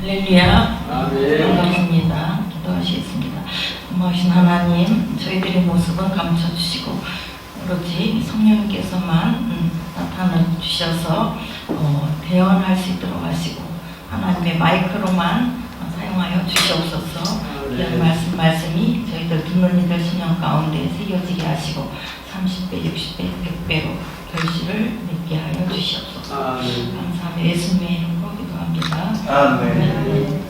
할렐루야. 반갑습니다. 기도하시겠습니다. 전무하신 하나님, 저희들의 모습은 감춰주시고 오로지 성령님께서만 나타나 주셔서 대언할 수 있도록 하시고 하나님의 마이크로만 사용하여 주시옵소서. 귀한 말씀이 저희들 듣는 이들 신령 가운데 새겨지게 하시고 30배, 60배, 100배로 결실을 맺게 하여 주시옵소서. 감사하며 예수님의 이름으로 기도합니다. 아멘.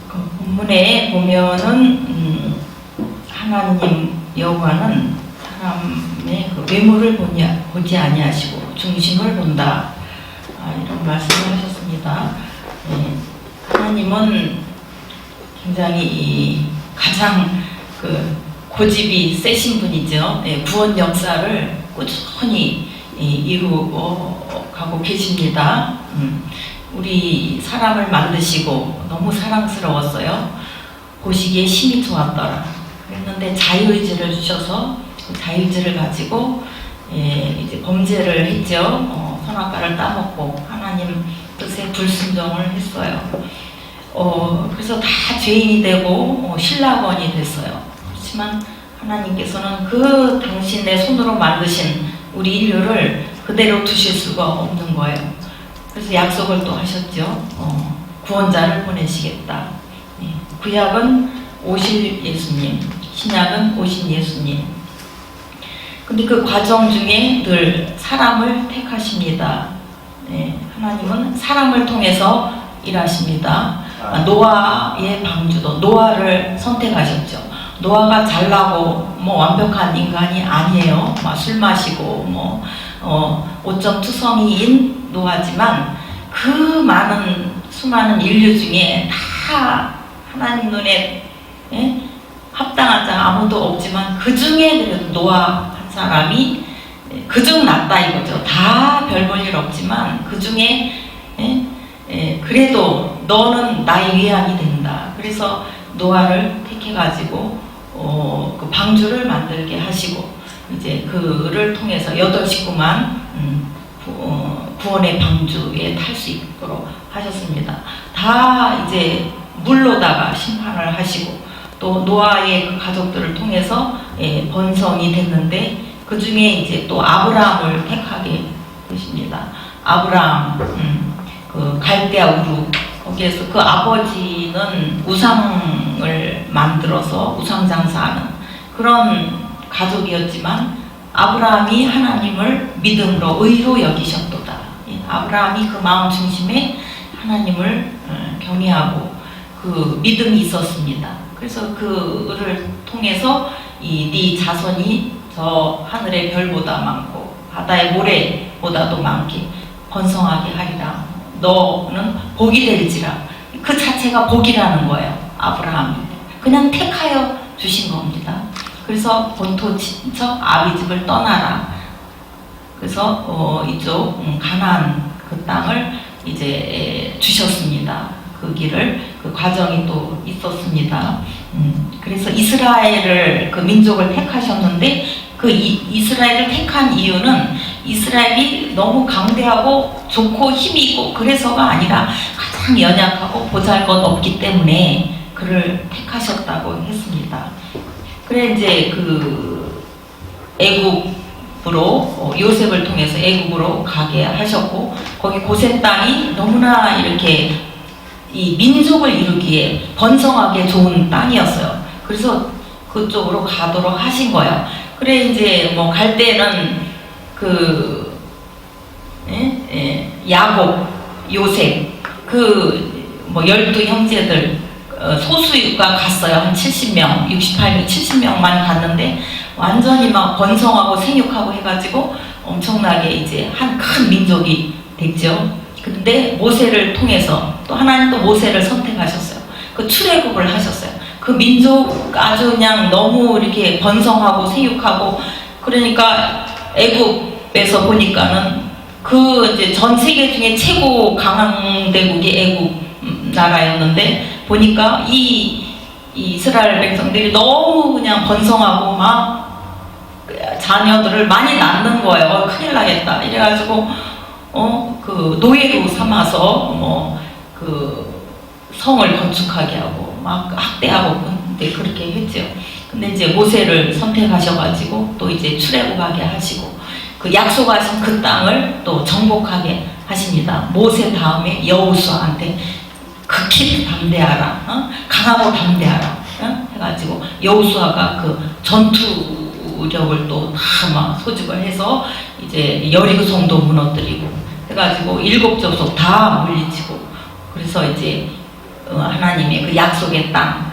그 본문에 보면은 하나님 여호와는 사람의 그 외모를 보지 아니하시고 중심을 본다. 이런 말씀을 하셨습니다. 하나님은 굉장히 가장 고집이 세신 분이죠. 구원 역사를 꾸준히 이루어가고 계십니다. 우리 사람을 만드시고 너무 사랑스러웠어요. 보시기에 심히 좋았더라. 그랬는데 자유의지를 주셔서 그 자유의지를 가지고 이제 범죄를 했죠. 선악과를 따먹고 하나님 뜻에 불순종을 했어요. 그래서 다 죄인이 되고 신라건이 됐어요. 그렇지만 하나님께서는 그 당신의 손으로 만드신 우리 인류를 그대로 두실 수가 없는 거예요. 그래서 약속을 또 하셨죠. 구원자를 보내시겠다. 구약은 오실 예수님, 신약은 오신 예수님. 근데 그 과정 중에 늘 사람을 택하십니다. 하나님은 사람을 통해서 일하십니다. 노아의 방주도 노아를 선택하셨죠. 노아가 잘나고 완벽한 인간이 아니에요. 술 마시고 오점투성이인 노아지만 그 많은 수많은 인류 중에 다 하나님 눈에 합당한 자 아무도 없지만 그 중에 그래도 노아 한 사람이 그중 낫다 이거죠. 다 별 볼 일 없지만 그 중에 그래도 너는 나의 위안이 된다. 그래서 노아를 택해가지고 그 방주를 만들게 하시고 이제 그를 통해서 8식구만 구원의 방주에 탈 수 있도록 하셨습니다. 다 이제 물로다가 심판을 하시고 또 노아의 그 가족들을 통해서 번성이 됐는데 그 중에 이제 또 아브라함을 택하게 되십니다. 아브라함 그 갈대아 우루 거기에서 그 아버지는 우상을 만들어서 우상 장사하는 그런 가족이었지만 아브라함이 하나님을 믿음으로 의로 여기셨도다. 아브라함이 그 마음 중심에 하나님을 경외하고 그 믿음이 있었습니다. 그래서 그를 통해서 네 자손이 저 하늘의 별보다 많고 바다의 모래보다도 많게 번성하게 하리라. 너는 복이 될지라. 그 자체가 복이라는 거예요. 아브라함이 그냥 택하여 주신 겁니다. 그래서 본토 친척 아비집을 떠나라. 그래서 이쪽 가나안 그 땅을 이제 주셨습니다. 그 길을 그 과정이 또 있었습니다. 그래서 이스라엘을 그 민족을 택하셨는데 그 이스라엘을 택한 이유는 이스라엘이 너무 강대하고 좋고 힘이 있고 그래서가 아니라 가장 연약하고 보잘것없기 때문에 그를 택하셨다고 했습니다. 그래 이제 그 애굽으로 요셉을 통해서 애굽으로 가게 하셨고 거기 고센 땅이 너무나 이렇게 이 민족을 이루기에 번성하게 좋은 땅이었어요. 그래서 그쪽으로 가도록 하신 거예요. 그래 이제 갈 때는 그 야곱, 요셉 그 12 형제들 소수가 갔어요. 한 70명, 68명, 70명만 갔는데 완전히 막 번성하고 생육하고 해가지고 엄청나게 이제 한 큰 민족이 됐죠. 근데 모세를 통해서 또 하나님 또 모세를 선택하셨어요. 그 출애굽을 하셨어요. 그 민족 아주 그냥 너무 이렇게 번성하고 생육하고 그러니까 애굽에서 보니까는 그 이제 전 세계 중에 최고 강대국이 애굽 나라였는데 보니까 이 이스라엘 백성들이 너무 그냥 번성하고 막 자녀들을 많이 낳는 거예요. 큰일 나겠다. 이래가지고 그 노예로 삼아서 그 성을 건축하게 하고 막 학대하고 근데 그렇게 했죠. 근데 이제 모세를 선택하셔가지고 또 이제 출애굽하게 하시고 그 약속하신 그 땅을 또 정복하게 하십니다. 모세 다음에 여호수아한테 극히 담대하라, 강하고 담대하라 해가지고 여호수아가 그 전투력을 또 다 막 소집을 해서 이제 여리고 성도 무너뜨리고 해가지고 7족속 다 물리치고 그래서 이제 하나님의 그 약속의 땅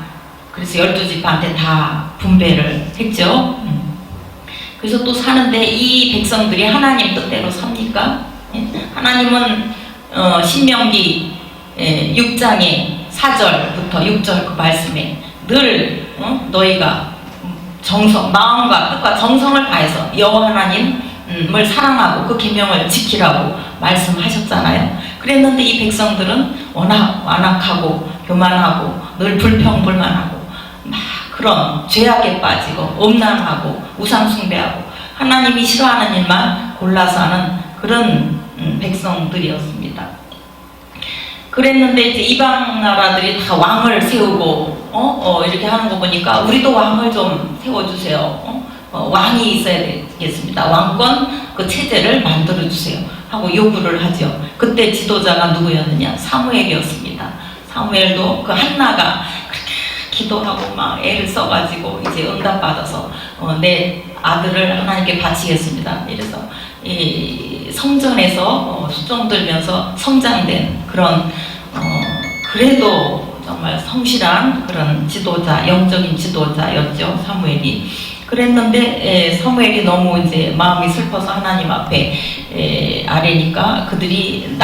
그래서 12지파한테 다 분배를 했죠. 그래서 또 사는데 이 백성들이 하나님 뜻대로 삽니까? 하나님은 신명기 6장의 4절부터 6절 그 말씀에 늘 너희가 마음과 뜻과 정성을 다해서 여호와 하나님을 사랑하고 그 계명을 지키라고 말씀하셨잖아요. 그랬는데 이 백성들은 워낙 완악하고 교만하고 늘 불평불만하고 막 그런 죄악에 빠지고 음란하고 우상숭배하고 하나님이 싫어하는 일만 골라서 하는 그런 백성들이었습니다. 그랬는데 이제 이방 나라들이 다 왕을 세우고 이렇게 하는 거 보니까 우리도 왕을 좀 세워주세요. 왕이 있어야 되겠습니다. 왕권 그 체제를 만들어 주세요 하고 요구를 하죠. 그때 지도자가 누구였느냐? 사무엘이었습니다. 사무엘도 그 한나가 그렇게 기도하고 막 애를 써가지고 이제 응답받아서 내 아들을 하나님께 바치겠습니다. 이래서 이 성전에서 수종 들면서 성장된 그런 그래도 정말 성실한 그런 지도자, 영적인 지도자였죠. 사무엘이. 그랬는데 사무엘이 너무 이제 마음이 슬퍼서 하나님 앞에 아뢰니까 그들이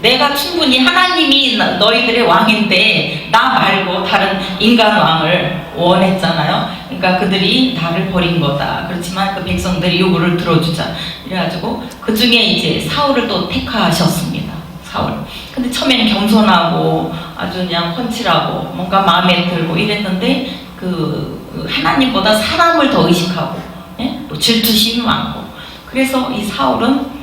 내가 충분히 하나님이 너희들의 왕인데 나 말고 다른 인간 왕을 원했잖아요. 그러니까 그들이 나를 버린 거다. 그렇지만 그 백성들이 요구를 들어주자. 이래가지고 그 중에 이제 사울을 또 택하셨습니다. 사울. 근데 처음에는 겸손하고 아주 그냥 훤칠하고 뭔가 마음에 들고 이랬는데 그 하나님보다 사람을 더 의식하고 또 질투심이 많고 그래서 이 사울은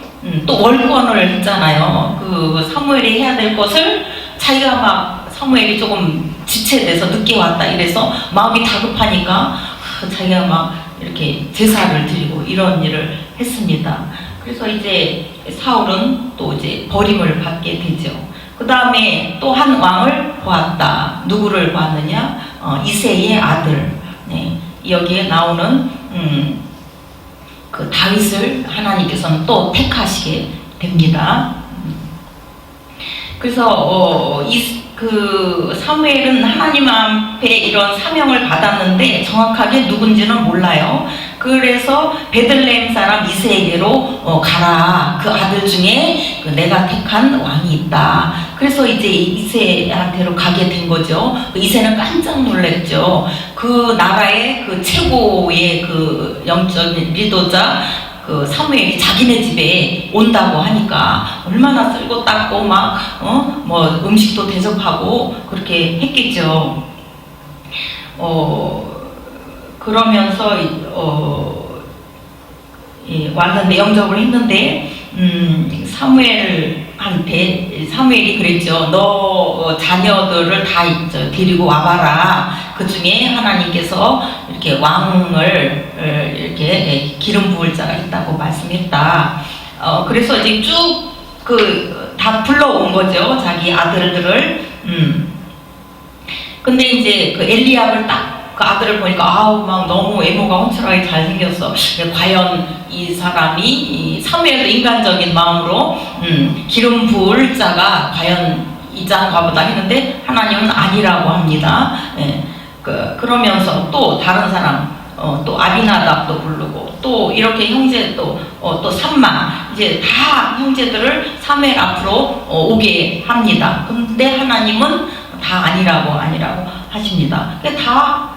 또 월권을 했잖아요. 그 사무엘이 해야 될 것을 자기가 막 사무엘이 조금 지체돼서 늦게 왔다 이래서 마음이 다급하니까 자기가 막 이렇게 제사를 드리고 이런 일을 했습니다. 그래서 이제 사울은 또 이제 버림을 받게 되죠. 그 다음에 또 한 왕을 보았다. 누구를 보았느냐? 이새의 아들. 네. 여기에 나오는 그 다윗을 하나님께서는 또 택하시게 됩니다. 그래서 그 사무엘은 하나님 앞에 이런 사명을 받았는데 정확하게 누군지는 몰라요. 그래서 베들레헴 사람 이새에게로 가라. 그 아들 중에 그 내가 택한 왕이 있다. 그래서 이제 이새한테로 가게 된 거죠. 이새는 깜짝 놀랐죠. 그 나라의 그 최고의 그 영적인 리더자 그 사무엘이 자기네 집에 온다고 하니까 얼마나 쓸고 닦고 막 뭐 음식도 대접하고 그렇게 했겠죠. 그러면서 왔는데 영접을 했는데 사무엘이 그랬죠. 너 자녀들을 다 데리고 와봐라. 그 중에 하나님께서 이렇게 왕을 이렇게 기름 부을 자가 있다고 말씀했다. 그래서 이제 쭉 다 불러온 거죠. 자기 아들들을. 근데 이제 그 엘리압을 딱 그 아들을 보니까 아우 막 너무 외모가 훤칠하게 잘생겼어. 과연 이 사람이 사무엘도 인간적인 마음으로 기름 부을 자가 과연 이 장가보다 했는데 하나님은 아니라고 합니다. 예. 그러면서 또 다른 사람 또 아비나답도 부르고 또 이렇게 형제 또 삼마 이제 다 형제들을 사무엘 앞으로 오게 합니다. 근데 하나님은 다 아니라고 하십니다. 다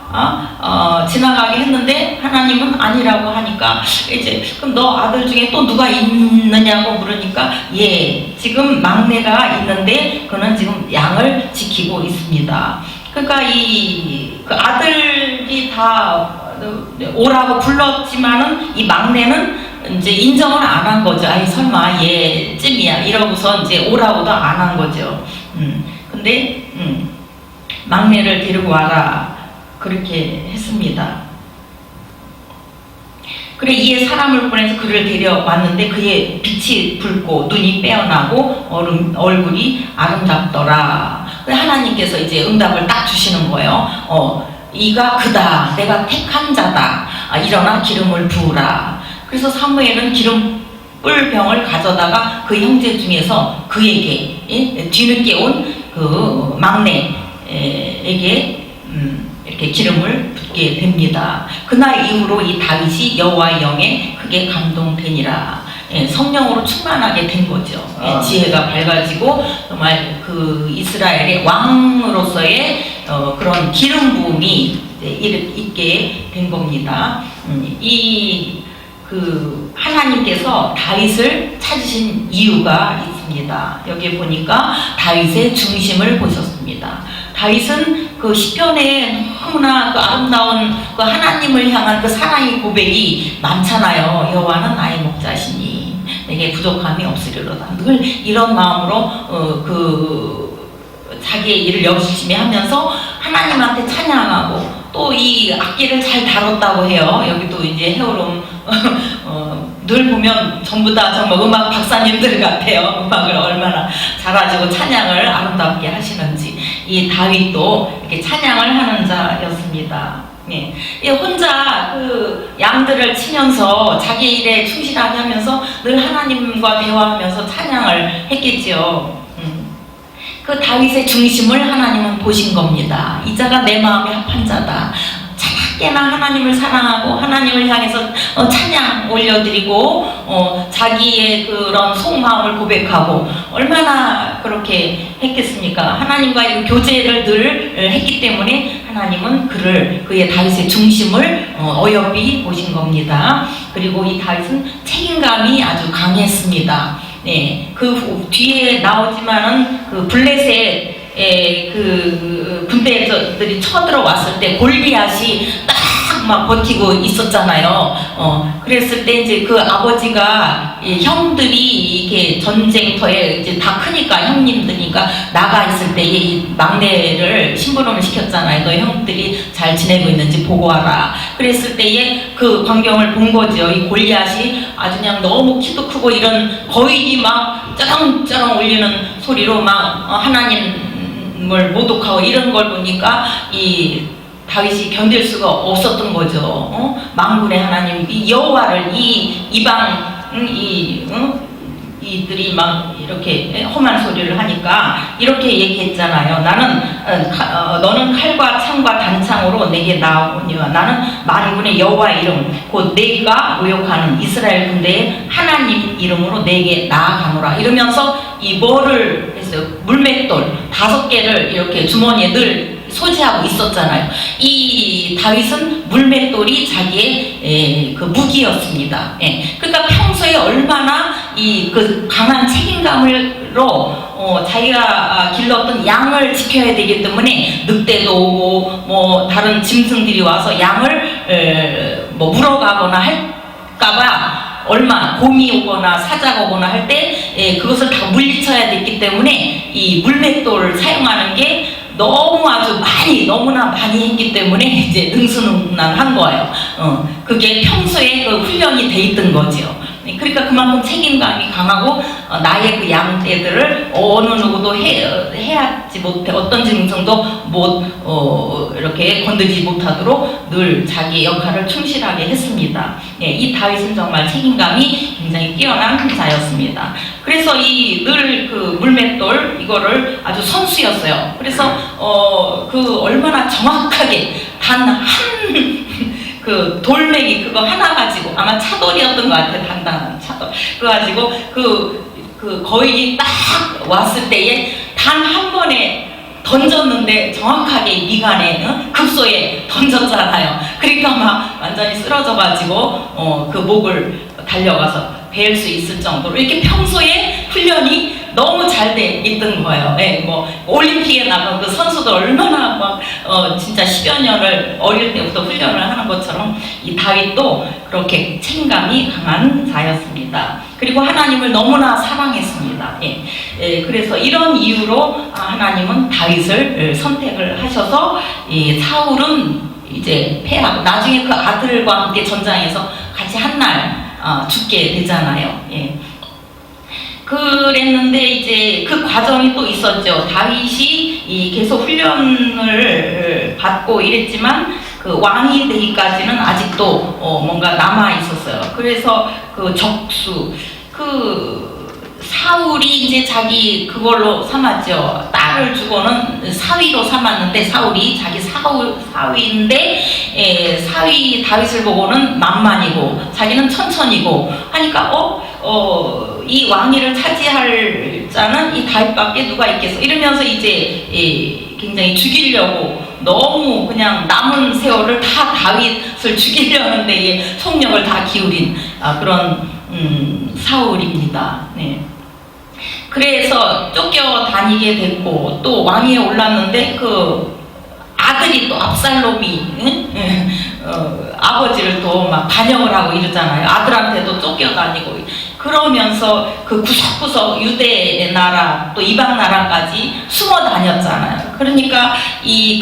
지나가게 했는데 하나님은 아니라고 하니까 이제 그럼 너 아들 중에 또 누가 있느냐고 물으니까 지금 막내가 있는데 그는 지금 양을 지키고 있습니다. 그러니까 그 아들이 다 오라고 불렀지만은 이 막내는 이제 인정을 안 한 거죠. 아이 설마 얘 찜이야 이러고서 이제 오라고도 안 한 거죠. 근데 막내를 데리고 와라 그렇게 했습니다. 그래 이에 사람을 보내서 그를 데려왔는데 그의 빛이 붉고 눈이 빼어나고 얼굴이 아름답더라. 하나님께서 이제 응답을 딱 주시는 거예요. 이가 그다. 내가 택한 자다. 일어나 기름을 부으라. 그래서 사무엘은 기름불 병을 가져다가 그 형제 중에서 그에게 뒤늦게 온 그 막내에게 이렇게 기름을 붓게 됩니다. 그날 이후로 이 다윗이 여호와의 영에 크게 감동되니라. 성령으로 충만하게 된 거죠. 지혜가 밝아지고 정말 그 이스라엘의 왕으로서의 그런 기름 부음이 있게 된 겁니다. 그 하나님께서 다윗을 찾으신 이유가 있습니다. 여기에 보니까 다윗의 중심을 보셨습니다. 다윗은 그 시편에 너무나 그 아름다운 그 하나님을 향한 그 사랑의 고백이 많잖아요. 여호와는 나의 목자시니 내게 부족함이 없으리로다. 늘 이런 마음으로 그 자기의 일을 열심히 하면서 하나님한테 찬양하고 또 이 악기를 잘 다뤘다고 해요. 여기도 이제 헤어롬 늘 보면 전부 다 정말 음악 박사님들 같아요. 음악을 얼마나 잘하시고 찬양을 아름답게 하시는지. 이 다윗도 이렇게 찬양을 하는 자였습니다. 예. 혼자 그 양들을 치면서 자기 일에 충실하게 하면서 늘 하나님과 대화하면서 찬양을 했겠지요. 그 다윗의 중심을 하나님은 보신 겁니다. 이 자가 내 마음에 합한 자다. 작게나 하나님을 사랑하고 하나님을 향해서 찬양 올려드리고 자기의 그런 속마음을 고백하고 얼마나 그렇게 했겠습니까? 하나님과의 교제를 늘 했기 때문에 하나님은 그의 다윗의 중심을 어여비 보신 겁니다. 그리고 이 다윗은 책임감이 아주 강했습니다. 네, 그 뒤에 나오지만은 그 블레셋의 그 군대들이 쳐들어왔을 때 골리앗이 딱 막 버티고 있었잖아요. 그랬을 때 이제 그 아버지가 형들이 이렇게 전쟁터에 이제 다 크니까 형님들이니까 나가 있을 때 이 막내를 심부름을 시켰잖아요. 너 형들이 잘 지내고 있는지 보고 와라. 그랬을 때에 그 광경을 본 거죠. 이 골리앗이 아주 그냥 너무 키도 크고 이런 거인이 막 쩌렁쩌렁 울리는 소리로 막 하나님을 모독하고 이런 걸 보니까 이 다윗이 견딜 수가 없었던 거죠. 만군의 하나님, 이 여호와를 이 이방 이들이 막 이렇게 험한 소리를 하니까 이렇게 얘기했잖아요. 너는 칼과 창과 단창으로 내게 나오니와 나는 만군의 여호와의 이름 곧 내가 모욕하는 이스라엘 군대의 하나님 이름으로 내게 나아가노라. 이러면서 이 뭐를 했어요? 물맷돌 5개를 이렇게 주머니에 늘 소지하고 있었잖아요. 이 다윗은 물맷돌이 자기의 그 무기였습니다. 그러니까 평소에 얼마나 그 강한 책임감으로 자기가 길렀던 양을 지켜야 되기 때문에 늑대도 오고 뭐 다른 짐승들이 와서 양을 뭐 물어가거나 할까봐 얼마 곰이 오거나 사자가 오거나 할 때 그것을 다 물리쳐야 됐기 때문에 이 물맷돌을 사용하는 게 너무 아주 너무나 많이 했기 때문에 이제 능수능란한 거예요. 그게 평소에 그 훈련이 돼 있던 거죠. 그러니까 그만큼 책임감이 강하고 나의 그 양떼들을 어느 누구도 해하지 못해 어떤 짐승도 이렇게 건드리지 못하도록 늘 자기 역할을 충실하게 했습니다. 이 다윗은 정말 책임감이 굉장히 뛰어난 자였습니다. 그래서 이 늘 그 물맷돌 이거를 아주 선수였어요. 그래서 그 얼마나 정확하게 단 한 그 돌멩이 그거 하나 가지고 아마 차돌이었던 것 같아요. 단단한 차돌. 그거 가지고 그 거인이 딱 왔을 때에 단 한 번에 던졌는데 정확하게 미간에 급소에 던졌잖아요. 그러니까 막 완전히 쓰러져가지고 그 목을 달려가서 벨 수 있을 정도로 이렇게 평소에 훈련이 너무 잘 돼 있던 거예요. 예, 뭐 올림픽에 나간 그 선수들 얼마나 막 진짜 10여 년을 어릴 때부터 훈련을 하는 것처럼 이 다윗도 그렇게 책임감이 강한 자였습니다. 그리고 하나님을 너무나 사랑했습니다. 그래서 이런 이유로 하나님은 다윗을 선택을 하셔서 사울은 이제 패하고 나중에 그 아들과 함께 전장에서 같이 한날 죽게 되잖아요. 그랬는데 이제 그 과정이 또 있었죠. 다윗이 계속 훈련을 받고 이랬지만 그 왕이 되기까지는 아직도 뭔가 남아 있었어요. 그래서 그 적수 사울이 이제 자기 그걸로 삼았죠. 딸을 주고는 사위로 삼았는데 사울이 자기 사위인데 사위 다윗을 보고는 만만이고 자기는 천천히고 하니까 이 왕위를 차지할 자는 이 다윗밖에 누가 있겠어 이러면서 이제 굉장히 죽이려고 너무 그냥 남은 세월을 다 다윗을 죽이려는데 속력을 다 기울인 그런 사울입니다. 그래서 쫓겨다니게 됐고 또 왕위에 올랐는데 그 아들이 또 압살롬이 아버지를 또 막 반역을 하고 이러잖아요. 아들한테도 쫓겨다니고 그러면서 그 구석구석 유대 나라 또 이방 나라까지 숨어 다녔잖아요. 그러니까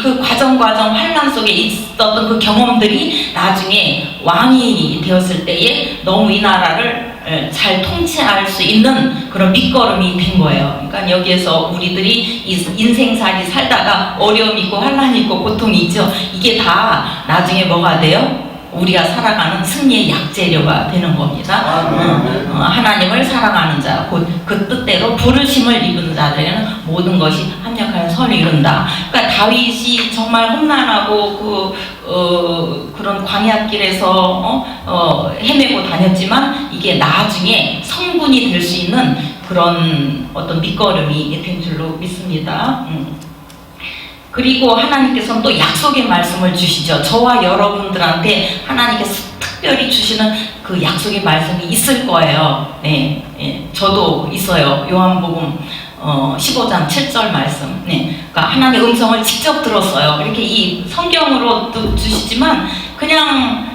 그 과정 환란 속에 있었던 그 경험들이 나중에 왕이 되었을 때에 너무 이 나라를 잘 통치할 수 있는 그런 밑거름이 된 거예요. 그러니까 여기에서 우리들이 인생살이 살다가 어려움이 있고 환란이 있고 고통이 있죠. 이게 다 나중에 뭐가 돼요? 우리가 살아가는 승리의 약재료가 되는 겁니다. 하나님을 사랑하는 자, 곧 그 뜻대로 부르심을 입은 자들에는 모든 것이 합력하여 선을 이룬다. 그러니까 다윗이 정말 험난하고 그런 광야길에서 헤매고 다녔지만 이게 나중에 성군이 될 수 있는 그런 어떤 밑거름이 된 줄로 믿습니다. 그리고 하나님께서는 또 약속의 말씀을 주시죠. 저와 여러분들한테 하나님께서 특별히 주시는 그 약속의 말씀이 있을 거예요. 저도 있어요. 요한복음 15장 7절 말씀. 그러니까 하나님의 음성을 직접 들었어요. 이렇게 이 성경으로 주시지만 그냥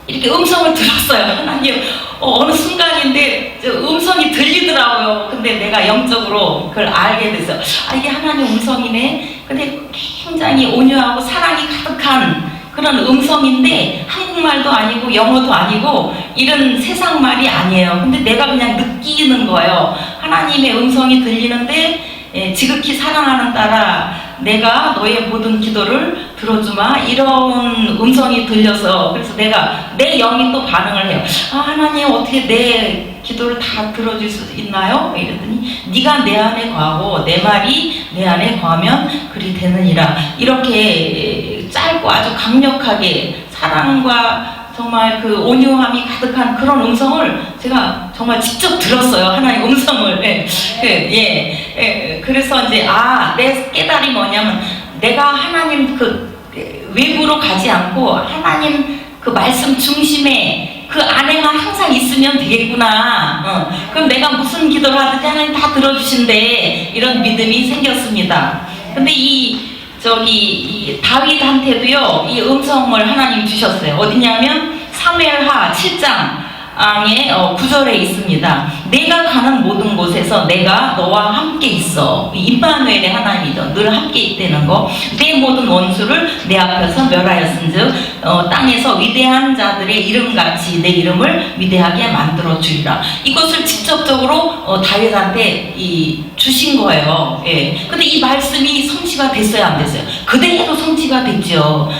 이렇게 음성을 들었어요. 하나님 어느 순간인데 음성이 들리더라고요. 근데 내가 영적으로 그걸 알게 됐어요. 이게 하나님 음성이네. 근데 굉장히 온유하고 사랑이 가득한 그런 음성인데 한국말도 아니고 영어도 아니고 이런 세상 말이 아니에요. 근데 내가 그냥 느끼는 거예요. 하나님의 음성이 들리는데 지극히 사랑하는 딸아 내가 너의 모든 기도를 들어주마 이런 음성이 들려서 그래서 내가 내 영이 또 반응을 해요. 하나님 어떻게 내 기도를 다 들어줄 수 있나요? 이랬더니 네가 내 안에 거하고 내 말이 내 안에 거하면 그리 되느니라. 이렇게 짧고 아주 강력하게 사랑과 정말 그 온유함이 가득한 그런 음성을 제가 정말 직접 들었어요. 하나님 음성을. 그래서 이제 내 깨달이 뭐냐면 내가 하나님 그 외부로 가지 않고 하나님 그 말씀 중심에 그 안에만 항상 있으면 되겠구나. 그럼 내가 무슨 기도를 하든지 하나님 다 들어주신대. 이런 믿음이 생겼습니다. 근데 이 다윗한테도요 이 음성을 하나님 주셨어요. 어디냐면 사무엘하 7장에 9절에 있습니다. 내가 가는 모든 곳에서 내가 너와 함께 있어. 임마누엘의 하나님이죠. 늘 함께 있다는 거. 내 모든 원수를 내 앞에서 멸하였은즉 땅에서 위대한 자들의 이름같이 내 이름을 위대하게 만들어 주리라. 이것을 직접적으로 다윗한테 주신 거예요. 근데 이 말씀이 성취가 됐어요, 안 됐어요? 그대로 성취가 됐죠.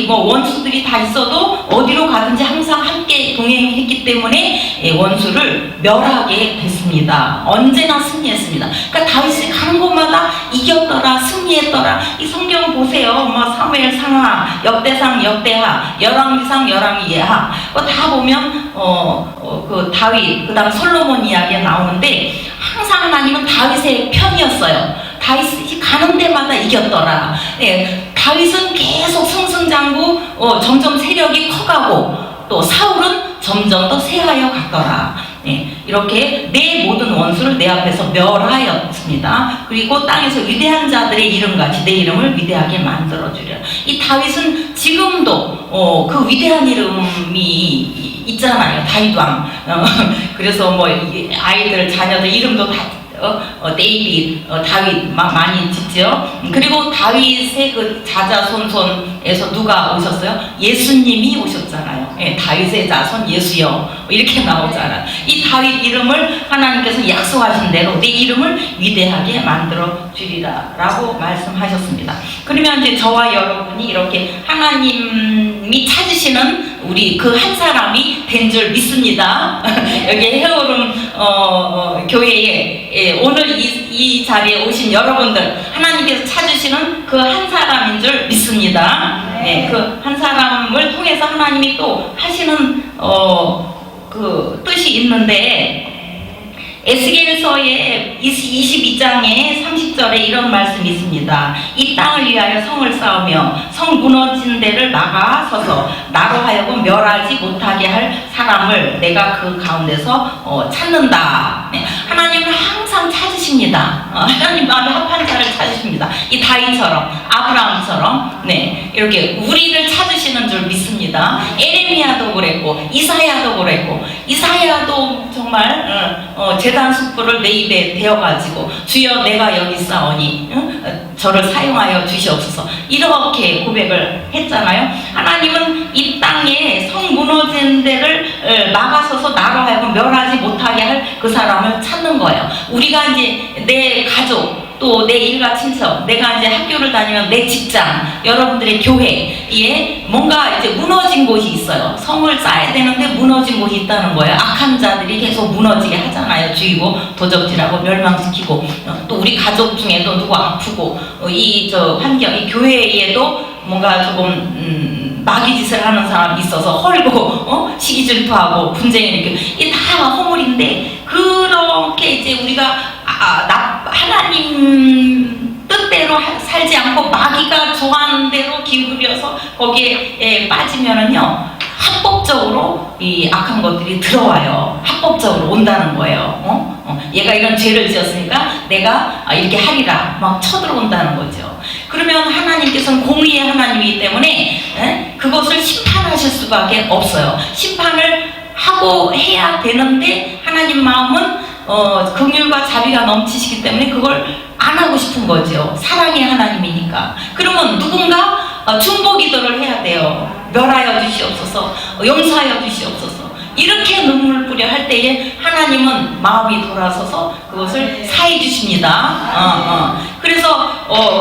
원수들이 다 있어도 어디로 가든지 항상 함께 동행했기 때문에 원수를 멸하게 됐습니다. 언제나 승리했습니다. 그러니까 다윗이 가는 곳마다 이겼더라, 승리했더라. 이 성경 보세요. 사무엘 상하, 역대상, 역대하, 열왕기상, 열왕기하. 다 보면 그 다윗, 그다음 솔로몬 이야기가 나오는데 항상 하나님은 다윗의 편이었어요. 다윗이 가는 데마다 이겼더라. 다윗은 계속 승승장구, 점점 세력이 커가고 또 사울은 점점 더 쇠하여 갔더라. 예, 이렇게 내 모든 원수를 내 앞에서 멸하였습니다. 그리고 땅에서 위대한 자들의 이름같이 내 이름을 위대하게 만들어주려. 이 다윗은 지금도 그 위대한 이름이 있잖아요. 다윗 왕. 그래서 뭐 아이들 자녀들 이름도 다 데이빗, 다윗 많이 짓죠. 그리고 다윗의 그 자자손손에서 누가 오셨어요? 예수님이 오셨잖아요. 예, 다윗의 자손 예수여 이렇게 나오잖아요. 이 다윗 이름을 하나님께서 약속하신 대로 내 이름을 위대하게 만들어 주리라 라고 말씀하셨습니다. 그러면 이제 저와 여러분이 이렇게 하나님이 찾으시는 우리 그 한 사람이 된 줄 믿습니다. 여기 헤어룸 교회에 오늘 이 자리에 오신 여러분들 하나님께서 찾으시는 그 한 사람인 줄 믿습니다. 네, 그 한 사람을 통해서 하나님이 또 하시는 그 뜻이 있는데 에스겔서의 22장에 30절에 이런 말씀이 있습니다. 이 땅을 위하여 성을 쌓으며 성 무너진 데를 막아서서 나로 하여금 멸하지 못하게 할 사람을 내가 그 가운데서 찾는다. 네. 하나님은 항상 찾으십니다. 하나님 마음에 합한 자를 찾으십니다. 이 다윗처럼 아브라함처럼 네, 이렇게 우리를 찾으시는 줄 믿습니다. 에레미야도 그랬고 이사야도 그랬고 이사야도 정말 제단 숯불을 내 입에 대어가지고 주여 내가 여기 있사오니 저를 사용하여 주시옵소서 이렇게 고백을 했잖아요. 하나님은 이 땅에 성 무너진 데를 막아서서 나로 하여금 멸하지 못하게 할 그 사람을 찾는 거예요. 우리가 이제 내 가족 또 내 일가 친척, 내가 이제 학교를 다니면 내 직장, 여러분들의 교회에 뭔가 이제 무너진 곳이 있어요. 성을 쌓아야 되는데 무너진 곳이 있다는 거예요. 악한 자들이 계속 무너지게 하잖아요. 죽이고 도적질하고 멸망시키고 또 우리 가족 중에도 누구 아프고 이 환경, 이 교회에도 뭔가 조금 마귀 짓을 하는 사람이 있어서 헐고 시기질투하고 분쟁이 이렇게 이 다 허물인데 그렇게 이제 우리가 하나님 뜻대로 살지 않고 마귀가 좋아하는 대로 기울여서 거기에 빠지면은요 합법적으로 이 악한 것들이 들어와요. 합법적으로 온다는 거예요. 얘가 이런 죄를 지었으니까 내가 이렇게 하리라 막 쳐들어온다는 거죠. 그러면 하나님께서는 공의의 하나님이기 때문에 그것을 심판하실 수밖에 없어요. 심판을 하고 해야 되는데 하나님 마음은 긍휼과 자비가 넘치시기 때문에 그걸 안 하고 싶은 거죠. 사랑의 하나님이니까. 그러면 누군가 중보기도를 해야 돼요. 멸하여 주시옵소서, 용서하여 주시옵소서. 이렇게 눈물 뿌려 할 때에 하나님은 마음이 돌아서서 그것을 사해 주십니다. 그래서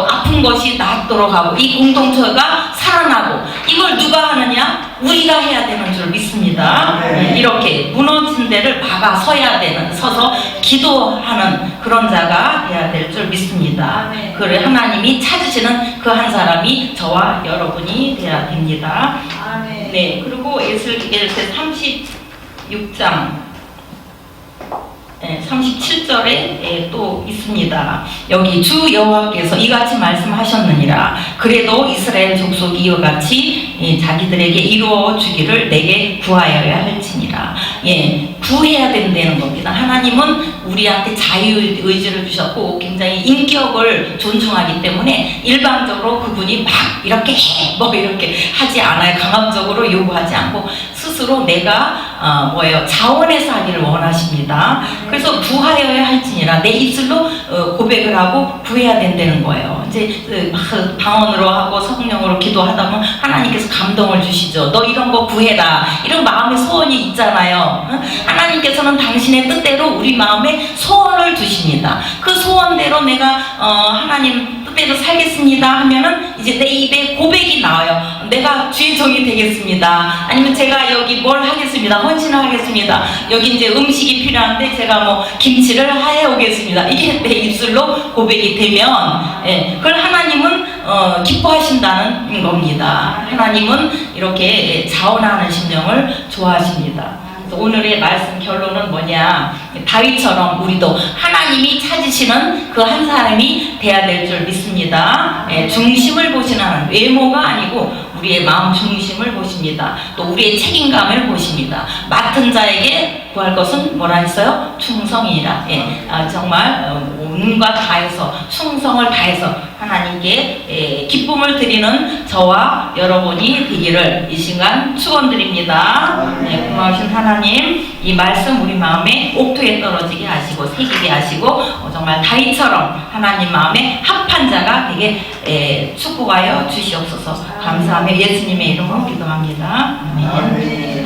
아픈 것이 낫도록 하고 이 공동체가 살아나고 이걸 누가 하느냐? 우리가 해야 되는 줄 믿습니다. 이렇게 무너진 데를 막아 서서 기도하는 그런 자가 돼야 될 줄 믿습니다. 그래 하나님이 찾으시는 그 한 사람이 저와 여러분이 돼야 됩니다. 네, 그리고 에스겔서 36장 37절에 또 있습니다. 여기 주 여호와께서 이같이 말씀하셨느니라. 그래도 이스라엘 족속이 이와 같이 자기들에게 이루어 주기를 내게 구하여야 할지니라. 구해야 된다는 겁니다. 하나님은 우리한테 자유의지를 주셨고 굉장히 인격을 존중하기 때문에 일방적으로 그분이 막 이렇게 해 뭐 이렇게 하지 않아요. 강압적으로 요구하지 않고 스스로 내가 자원해서 하기를 원하십니다. 그래서 구하여야 할지니라. 내 입술로 고백을 하고 구해야 된다는 거예요. 이제 방언으로 하고 성령으로 기도하다 보면 하나님께서 감동을 주시죠. 너 이런 거 구해라. 이런 마음의 소원이 있잖아요. 하나님께서는 당신의 뜻대로 우리 마음에 소원을 두십니다. 그 소원대로 내가 하나님 뜻대로 살겠습니다 하면은 이제 내 입에 고백이 나와요. 내가 주의 종이 되겠습니다. 아니면 제가 여기 뭘 하겠습니다. 헌신을 하겠습니다. 여기 이제 음식이 필요한데 제가 뭐 김치를 해 오겠습니다. 이게 내 입술로 고백이 되면 그걸 하나님은 기뻐하신다는 겁니다. 하나님은 이렇게 자원하는 심령을 좋아하십니다. 오늘의 말씀 결론은 뭐냐? 다윗처럼 우리도 하나님이 찾으시는 그 한 사람이 돼야 될 줄 믿습니다. 중심을 보시는 하나님, 외모가 아니고 우리의 마음 중심을 보십니다. 또 우리의 책임감을 보십니다. 맡은 자에게 구할 것은 뭐라 했어요? 충성이라. 예, 정말 온과 다해서 충성을 다해서 하나님께 기쁨을 드리는 저와 여러분이 되기를 이 시간 축원드립니다. 네, 고마우신 하나님, 이 말씀 우리 마음에 옥토에 떨어지게 하시고 새기게 하시고 정말 다윗처럼 하나님 마음에 합한 자가 되게 축복하여 주시옵소서. 감사하며 예수님의 이름으로 기도합니다. 아멘.